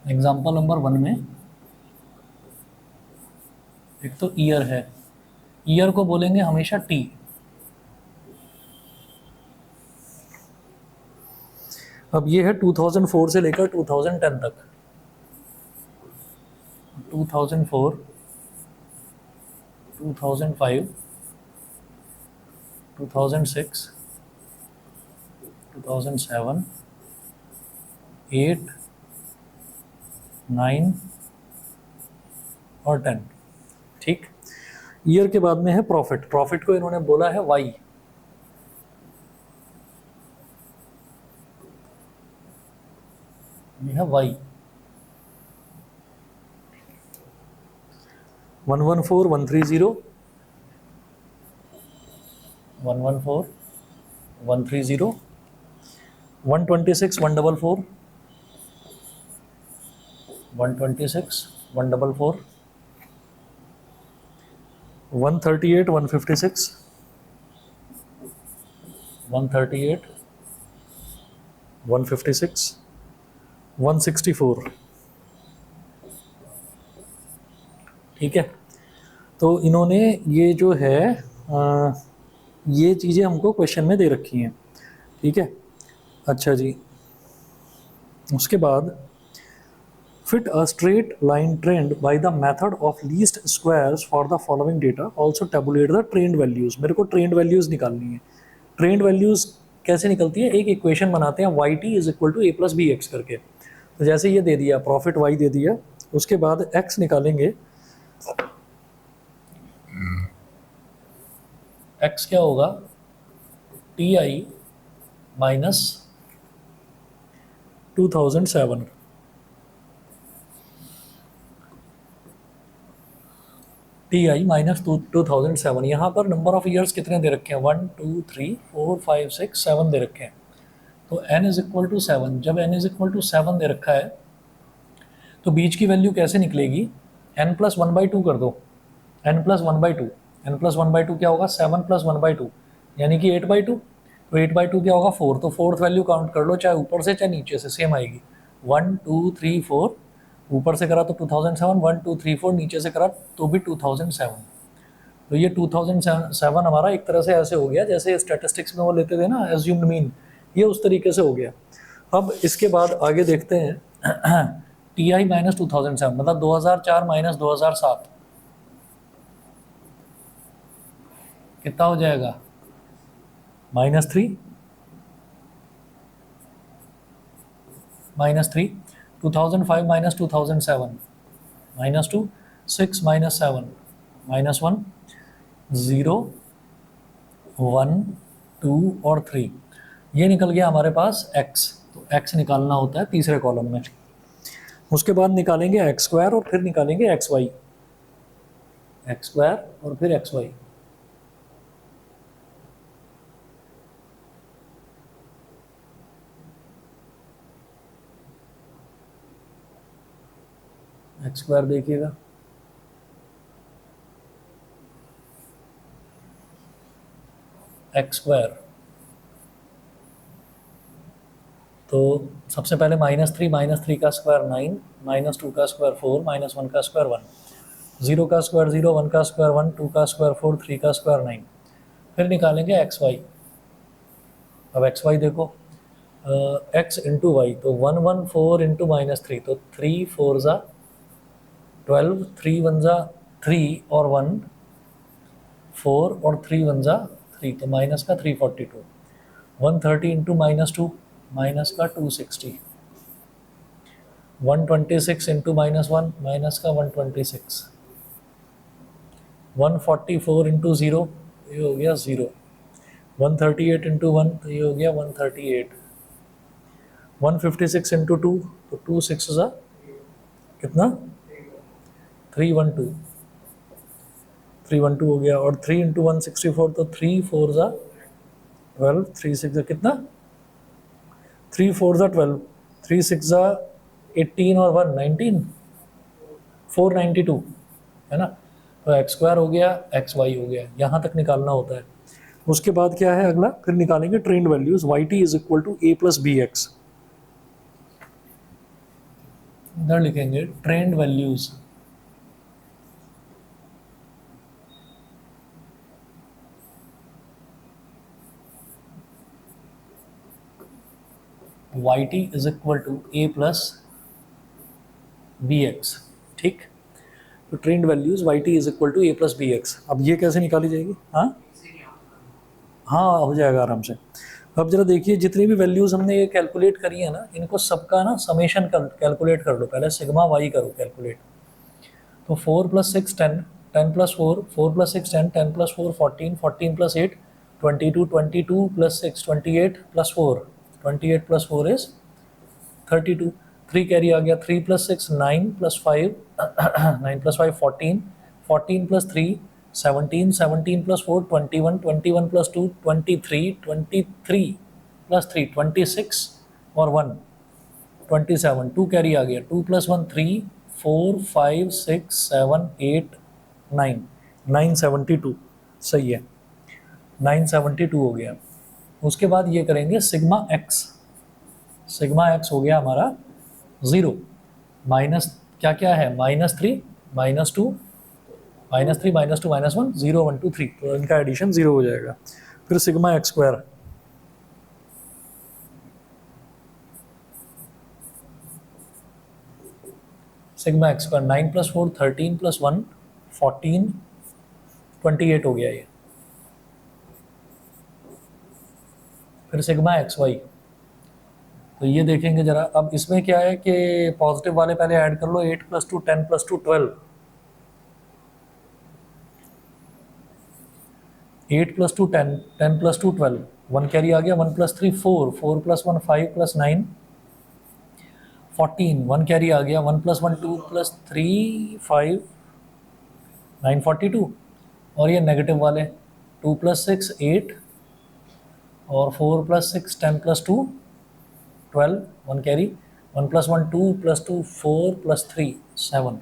Example number 1 में एक तो ईयर है, ईयर को बोलेंगे हमेशा टी। अब ये है 2004 से लेकर 2010 तक। 2004, 2005, 2006, 2007, 8, 9 और 10। ठीक। ईयर के बाद में है प्रॉफिट। प्रॉफिट को इन्होंने बोला है वाई। ये है वाई। 114, 130, 114, 130, 126, 144, 126, 144, 138, 156, 138, 156, 164। ठीक है। तो इन्होंने ये जो है ये चीज़ें हमको क्वेश्चन में दे रखी हैं। ठीक है। अच्छा जी, उसके बाद fit a straight line trend by the method of least squares for the following data, also tablet the trend values. मेरे को ट्रेंड वैल्यूज निकालनी है। ट्रेंड वैल्यूज कैसे निकलती है? एक इक्वेशन बनाते हैं, Y T is equal to A plus B X करके। तो जैसे ये दे दिया, प्रॉफिट वाई दे दिया, उसके बाद एक्स निकालेंगे। एक्स क्या होगा? T I minus 2007। T I minus 2007। यहाँ पर नंबर ऑफ ईयर्स कितने दे रखे हैं? 1 2 3 4 5 6 7 दे रखे हैं। तो n इज इक्वल टू 7। जब n इज इक्वल टू 7 दे रखा है तो बीच की वैल्यू कैसे निकलेगी? n प्लस 1/2 कर दो। n प्लस 1/2, n प्लस 1/2 क्या होगा? 7 प्लस 1/2 यानी कि 8/2। तो 8/2 क्या होगा? 4। तो फोर्थ वैल्यू काउंट कर लो, चाहे ऊपर से चाहे नीचे से, सेम आएगी। 1 2 3 4, ऊपर से करा तो 2007, 1 2 3 4 नीचे से करा तो भी 2007। तो ये 2007 हमारा एक तरह से ऐसे हो गया जैसे स्टैटिस्टिक्स में वो लेते थे ना, एज्यूम्ड मीन, ये उस तरीके से हो गया। अब इसके बाद आगे देखते हैं टी आई माइनस 2007 मतलब 2004 माइनस 2007 कितना हो जाएगा? -3, -3, 2005 माइनस 2007 -2, 6 माइनस 7 -1, 0 1 2 और 3। ये निकल गया हमारे पास x। तो x निकालना होता है तीसरे कॉलम में। उसके बाद निकालेंगे एक्स स्क्वायर और फिर निकालेंगे एक्स वाई। एक्स स्क्वायर और फिर एक्स वाई। एक्स स्क्वायर देखिएगा, एक्स स्क्वायर तो सबसे पहले -3 का स्क्वायर 9, -2 का स्क्वायर 4, -1 का स्क्वायर 1, 0 का स्क्वायर 0, 1 का स्क्वायर 1, 2 का स्क्वायर 4, 3 का स्क्वायर 9। फिर निकालेंगे एक्स वाई। अब एक्स वाई देखो, एक्स इंटू वाई तो 114 इंटू -3 तो 3 4 ज़ा 12, 3 1 ज़ा 3 और 1 4 और 3 1 ज़ा 3 तो माइनस का 342। 130 इंटू -2 माइनस का 260। 126 इंटू -1 माइनस का 126। 144 इंटू 0 ये हो गया 0। 138 इंटू 1 तो ये हो गया 138। 156 इंटू 2 तो 2 6 ज़ा कितना? 312। 312 हो गया। और 3 इंटू 164 तो 3 4 ज़ा 12, 3 6 ज़ा कितना? 3 4 ज़ा 12, 3 6 ज़ा 18 और 1 19, 492 है ना। तो एक्स स्क्वायर हो गया, एक्स वाई हो गया, यहाँ तक निकालना होता है। उसके बाद क्या है अगला? फिर निकालेंगे trend values. Y T is equal to A plus B X. इधर लिखेंगे trend values, Y T is equal to A plus B X. ठीक, तो trend values Y T is equal to A plus B X. अब ये कैसे निकाली जाएगी? हाँ हाँ, हो जाएगा आराम से। अब जरा देखिए, जितनी भी वैल्यूज़ हमने ये कैलकुलेट करी है ना, इनको सबका ना समेशन कैलकुलेट कर लो। पहले सिग्मा वाई करो कैलकुलेट। तो 4 plus 6 10, 10 plus 4, 4 plus 6 10, 10 plus 4 14, 14 plus 8 22, 22 plus 6 28 plus 4 28 plus 4 is 32। 3 carry आ गया, 3 plus 6 9 plus 5 9 plus 5 14, 14 plus 3 17, 17 plus 4 21, 21 plus 2 23, 23 plus 3 26 और 1 27। 2 कैरी आ गया, 2 प्लस 1 3 4 5 6 7 8 9 972। सही है, 972 हो गया। उसके बाद ये करेंगे सिग्मा एक्स। सिग्मा एक्स हो गया हमारा 0 माइनस क्या क्या है, -3 -2 -3 -2 -1 0 1 2 3, तो इनका एडिशन 0 हो जाएगा। फिर sigma X square, sigma X square 9 plus 4 13 plus 1 14 28 हो गया ये। फिर सिग्मा एक्स वाई, तो ये देखेंगे जरा। अब इसमें क्या है कि पॉजिटिव वाले पहले ऐड कर लो, 8 plus 2 10 plus 2 12, 8 plus 2 10, 10 plus 2 12, 1 carry आ गया, 1 प्लस 3 4, 4 प्लस 1 5 प्लस 9 14, 1 कैरी आ गया, 1 प्लस 1 2 प्लस 3 5 9 42। और ये नेगेटिव वाले 2 प्लस 6 8 और 4 plus 6 10 plus 2 12, 1 carry, 1 plus 1 2 plus 2 4 plus 3 7,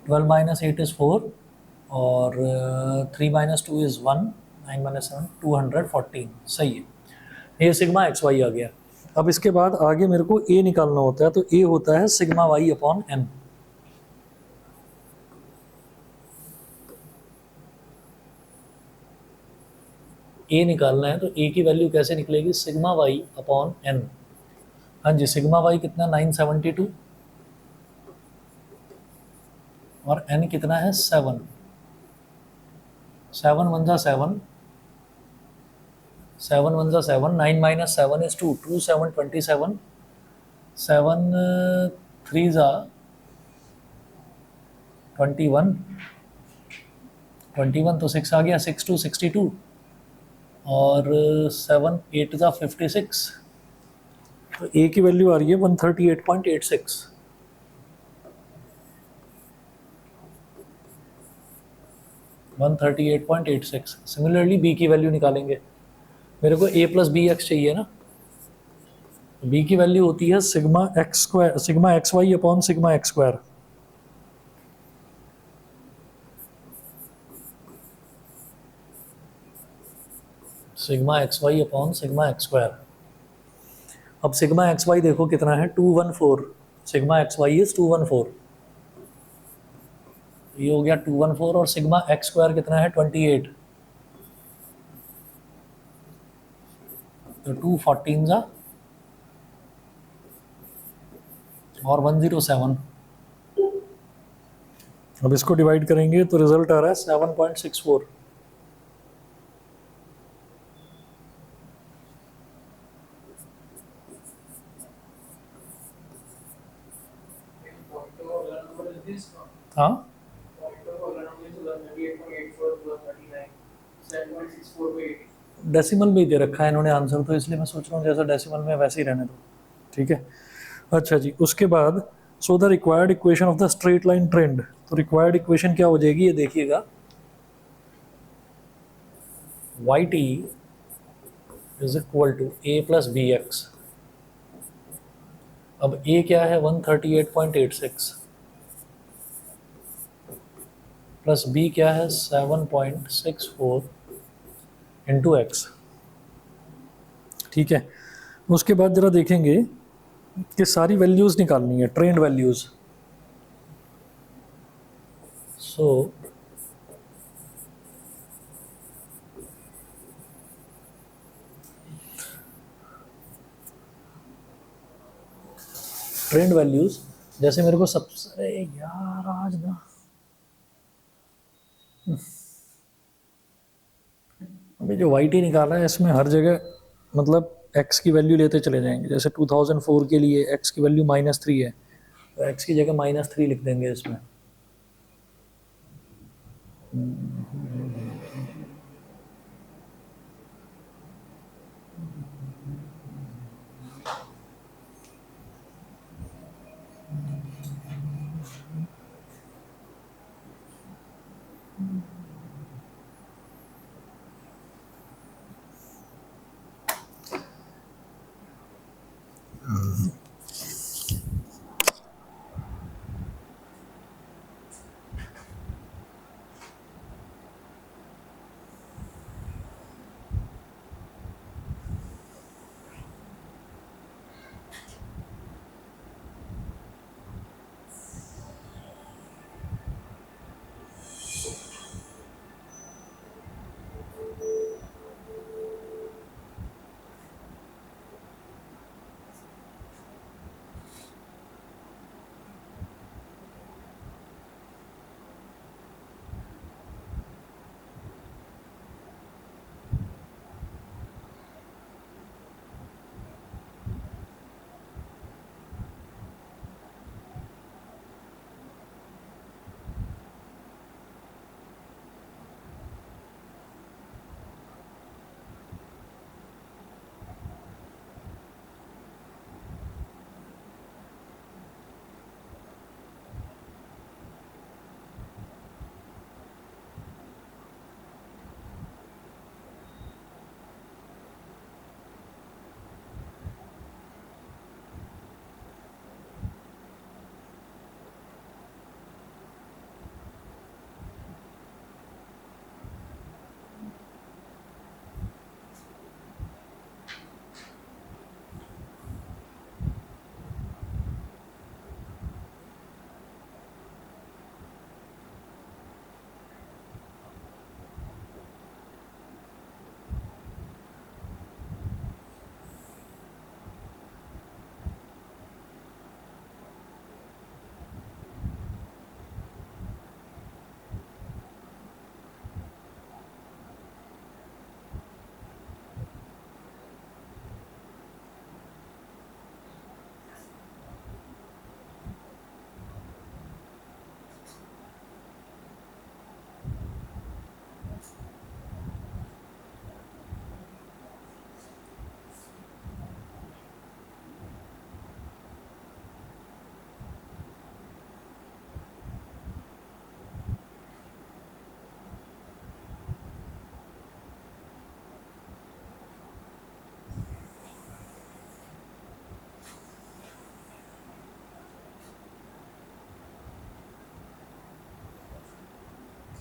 12 minus 8 is 4 और 3 माइनस 2 इज़ 1, 9 माइनस 7 214। सही है, ये सिग्मा एक्स वाई आ गया। अब इसके बाद आगे मेरे को ए निकालना होता है, तो ए होता है सिग्मा वाई अपॉन एन। ए निकालना है, तो ए की वैल्यू कैसे निकलेगी, सिग्मा वाई अपॉन एन। हाँ जी, सिग्मा वाई कितना 972 और एन कितना है 7, 7 1 जा 7, 7 1 जा 7, 9 माइनस 7 इज 2, 2 7 27, 7 3 जा 21, 21 तो 6 आ गया, 6 2 62 और 7 8 जा 56। तो ए की वैल्यू आ रही है 138.86। सिमिलरली बी की वैल्यू निकालेंगे। मेरे को ए प्लस बी एक्स चाहिए ना, बी की वैल्यू होती है sigma X square, sigma X Y upon sigma X square. Sigma X Y upon sigma X square. अब सिग्मा एक्स वाई देखो कितना है 214, सिग्मा एक्स वाई इज 214, ये हो गया 214। और सिग्मा एक्स स्क्वायर कितना है 28, तो 214 जा और 107। अब इसको डिवाइड करेंगे तो रिजल्ट आ रहा है 7.64। हाँ, डेसिमल में ही दे रखा है इन्होंने आंसर, तो इसलिए मैं सोच रहा हूँ जैसा डेसिमल में वैसे ही रहने दो। ठीक है, अच्छा जी। उसके बाद so the required equation of the straight line trend, तो रिक्वायर्ड इक्वेशन क्या हो जाएगी ये देखिएगा, Y T is equal to A plus B X. अब ए क्या है 138.86 प्लस बी क्या है 7.64 इंटू एक्स। ठीक है, उसके बाद जरा देखेंगे कि सारी वैल्यूज़ निकालनी है, ट्रेंड वैल्यूज़। सो ट्रेंड वैल्यूज़, जैसे मेरे को सबसे यार आज ना अभी जो वाई टी निकाला है इसमें हर जगह मतलब एक्स की वैल्यू लेते चले जाएंगे। जैसे 2004 के लिए एक्स की वैल्यू -3 है, तो एक्स की जगह -3 लिख देंगे इसमें।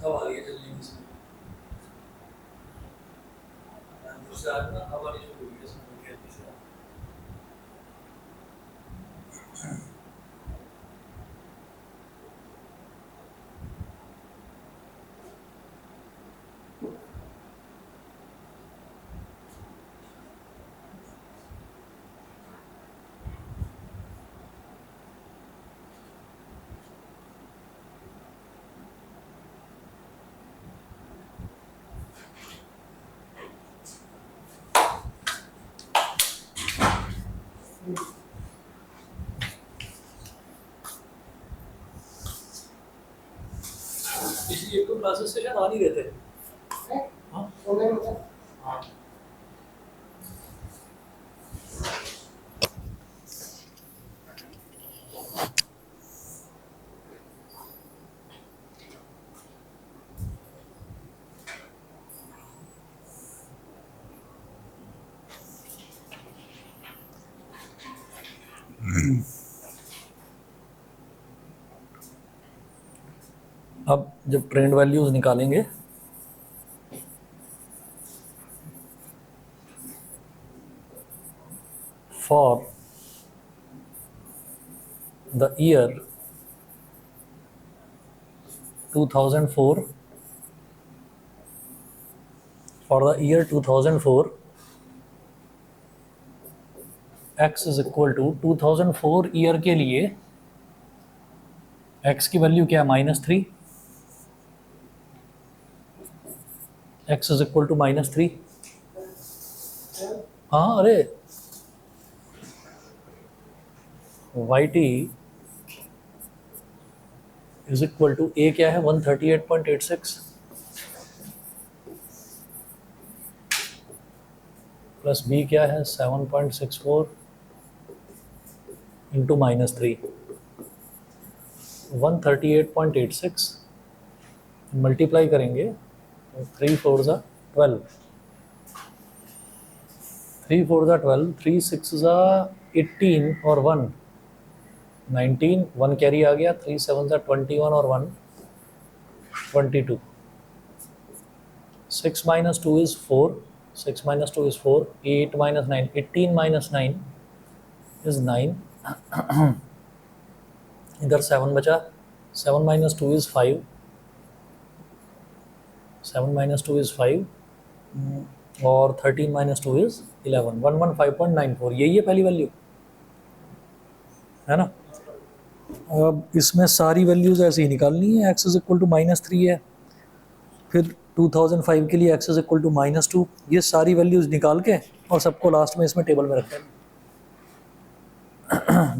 अब आगे चलने की दूसरा ना हमारी जो हुई है इसमें हो गया तीसरा। पिछली एक दो क्लासेस से शायद आ नहीं रहे थे। हाँ हाँ। अब जब ट्रेंड वैल्यूज निकालेंगे for the year 2004, for the year 2004 x is equal to 2004 year के लिए x की वैल्यू क्या है -3, x इज इक्वल टू -3। हाँ अरे yt is equal to a क्या है 138.86 प्लस b क्या है 7.64 इंटू -3, 138.86 मल्टीप्लाई करेंगे 3 4 ज़ा 12, 3 4 ज़ा 12, 3 6 ज़ा 18 और 1 19, 1 कैरी आ गया, 3 7 ज़ा 21 और 1 22, 6 minus 2 is 4, 6 minus 2 is 4, 8 minus 9, 18 minus 9 is 9, इधर 7 बचा, 7 minus 2 is 5, 7 minus 2 is 5 और 13 minus 2 is 11, 115.94, यही है पहली वैल्यू, है ना। अब इसमें सारी वैल्यूज़ ऐसे ही निकालनी है, x इज इक्वल टू -3 है, फिर 2005 के लिए x इज इक्वल टू -2, ये सारी वैल्यूज़ निकाल के और सबको लास्ट में इसमें टेबल में रख देना,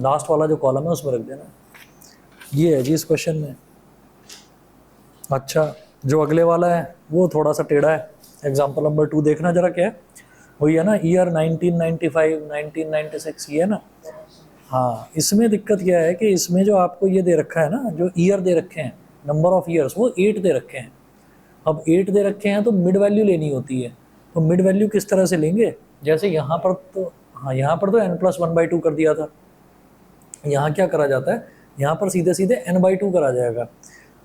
लास्ट वाला जो कॉलम है उसमें रख देना। ये है जी इस क्वेश्चन में। अच्छा, जो अगले वाला है वो थोड़ा सा टेढ़ा है, एग्जाम्पल नंबर 2 देखना जरा क्या है, वही है ना, ईयर 1995 1996, ये है ना। हाँ, इसमें दिक्कत क्या है कि इसमें जो आपको ये दे रखा है ना, जो ईयर दे रखे हैं, नंबर ऑफ ईयर्स, वो 8 दे रखे हैं। अब 8 दे रखे हैं तो मिड वैल्यू लेनी होती है, तो मिड वैल्यू किस तरह से लेंगे, जैसे यहाँ पर तो, हाँ यहाँ पर तो n+1/2 कर दिया था, यहाँ क्या करा जाता है, यहाँ पर सीधे सीधे n/2 करा जाएगा।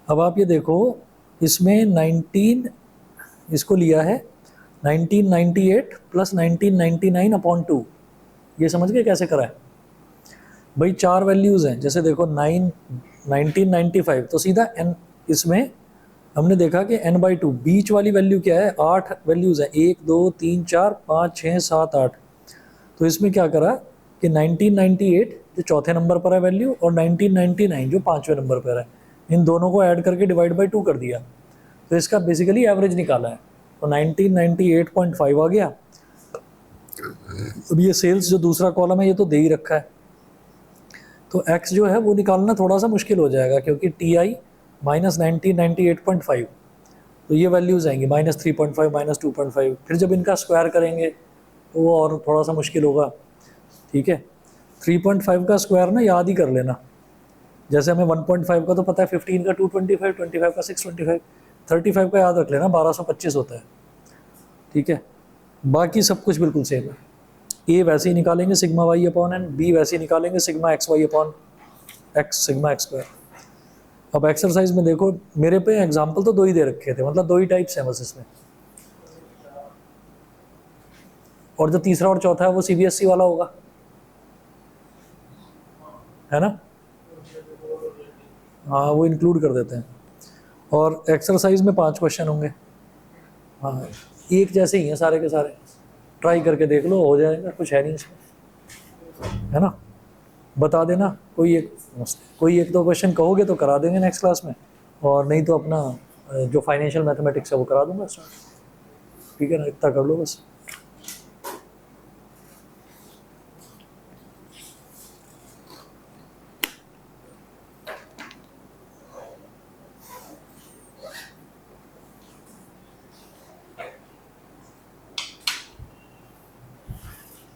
अब आप ये देखो, इसमें 19 इसको लिया है 1998 प्लस 1999/2, ये समझ गए कैसे करा है भाई। 4 वैल्यूज़ हैं, जैसे देखो 1995 तो सीधा n, इसमें हमने देखा कि n/2, बीच वाली वैल्यू क्या है, 8 वैल्यूज़ हैं, 1 2 3 4 5 6 7 8, तो इसमें क्या करा कि 1998 जो चौथे नंबर पर है वैल्यू और 1999 जो 5वें नंबर पर है, इन दोनों को ऐड करके डिवाइड बाई 2 कर दिया, तो इसका बेसिकली एवरेज निकाला है, तो 1998.5 आ गया। अब ये सेल्स जो दूसरा कॉलम है ये तो दे ही रखा है, तो x जो है वो निकालना थोड़ा सा मुश्किल हो जाएगा, क्योंकि TI माइनस 1998.5, तो ये वैल्यूज़ आएंगी -3.5 -2.5, फिर जब इनका स्क्वायर करेंगे तो वो और थोड़ा सा मुश्किल होगा, ठीक है। 3.5 का स्क्वायर ना याद ही कर लेना, जैसे हमें 1.5 का तो पता है, 15 का 225, 25 का 625, 35 का याद रख लेना 1225 होता है, ठीक है। बाकी सब कुछ बिल्कुल सेम है, ए वैसे ही निकालेंगे sigma Y upon N, B वैसे ही निकालेंगे sigma X Y upon X, sigma X square. अब एक्सरसाइज में देखो, मेरे पे एग्जाम्पल तो 2 ही दे रखे थे, मतलब 2 ही टाइप्स हैं बस इसमें, और जो तीसरा और चौथा है वो CBSE वाला होगा, है ना। हाँ, वो इंक्लूड कर देते हैं, और एक्सरसाइज में 5 क्वेश्चन होंगे, हाँ एक जैसे ही हैं सारे के सारे, ट्राई करके देख लो, हो जाएगा, कुछ है नहीं इसमें, है ना। बता देना, कोई एक 2 क्वेश्चन कहोगे तो करा देंगे नेक्स्ट क्लास में, और नहीं तो अपना जो फाइनेंशियल मैथमेटिक्स है वो करा दूंगा, ठीक है ना, इतना कर लो बस।